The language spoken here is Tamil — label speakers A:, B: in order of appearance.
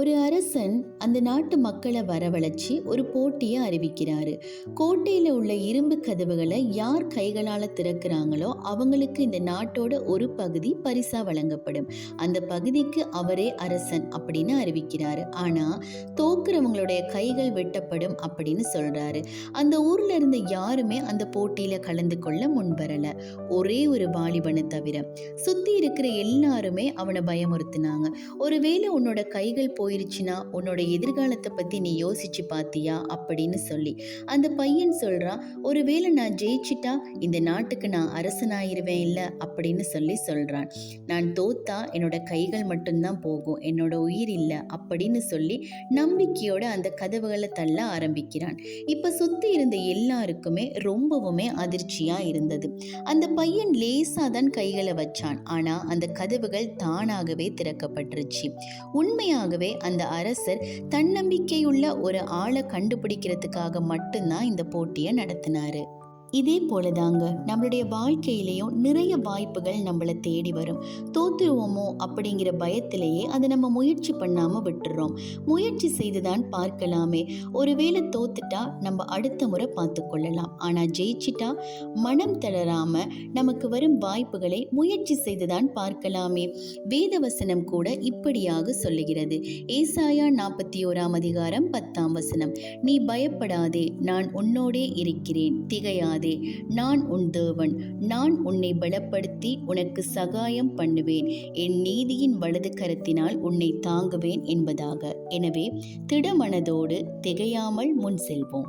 A: ஒரு அரசன் அந்த நாட்டு மக்களை வரவழைச்சி ஒரு போட்டியை அறிவிக்கிறாரு. கோட்டையில் உள்ள இரும்பு கதவுகளை யார் கைகளால் திறக்கிறாங்களோ அவங்களுக்கு இந்த நாட்டோட ஒரு பகுதி பரிசா வழங்கப்படும். அந்த பகுதிக்கு அவரே அரசன் அப்படின்னு அறிவிக்கிறாரு. ஆனா தோக்குறவங்களுடைய கைகள் வெட்டப்படும் அப்படின்னு சொல்றாரு. அந்த ஊர்ல இருந்த யாருமே அந்த போட்டியில கலந்து கொள்ள முன்வரல, ஒரே ஒரு வாலிபனை தவிர. சுத்தி இருக்கிற எல்லாருமே அவனை பயமுறுத்தினாங்க. ஒருவேளை உன்னோட கைகள் போயிருச்சுன்னா உன்னோட எதிர்காலத்தை பத்தி நீ யோசிச்சு பாத்தியா அப்படின்னு சொல்லி. அந்த பையன் சொல்றான், ஒருவேளை நான் ஜெயிச்சிட்டா இந்த நாட்டுக்கு நான் அரசனாயிருவேன் இல்ல அப்படின்னு சொல்றான். நான் தோத்தா என்னோட கைகள் மட்டும்தான் போகும், என்னோட உயிர் இல்ல அப்படின்னு சொல்லி நம்பிக்கையோட அந்த கதவுகளை தள்ள ஆரம்பிக்கிறான். இப்ப சுத்தி இருந்த எல்லாருக்குமே ரொம்பவுமே அதிர்ச்சியா இருந்தது. அந்த பையன் லேசா தான் கைகளை வச்சான், ஆனா அந்த கதவுகள் தானாகவே திறக்கப்பட்டுருச்சு. உண்மையாகவே அந்த அரசர் தன்னம்பிக்கையுள்ள ஒரு ஆளை கண்டுபிடிக்கிறதுக்காக மட்டும்தான் இந்த போட்டியை நடத்தினாரு. இதே போலதாங்க நம்மளுடைய வாழ்க்கையிலையும் நிறைய வாய்ப்புகள் நம்மளை தேடி வரும். தோத்துருவோமோ அப்படிங்கிற பயத்திலேயே அதை நம்ம முயற்சி பண்ணாம விட்டுறோம். முயற்சி செய்துதான் பார்க்கலாமே. ஒருவேளை தோத்துட்டா நம்ம அடுத்த முறை பார்த்து கொள்ளலாம். ஆனா ஜெயிச்சிட்டா மனம் தளராம நமக்கு வரும் வாய்ப்புகளை முயற்சி செய்துதான் பார்க்கலாமே. வேதவசனம் கூட இப்படியாக சொல்லுகிறது. ஏசாயா 41:10. நீ பயப்படாதே, நான் உன்னோடே இருக்கிறேன், திகையாதே, நான் உன் தேவன், நான் உன்னை பலப்படுத்தி உனக்கு சகாயம் பண்ணுவேன், என் நீதியின் வலது கரத்தினால் உன்னை தாங்குவேன் என்பதாக. எனவே திடமனதோடு திகையாமல் முன் செல்வோம்.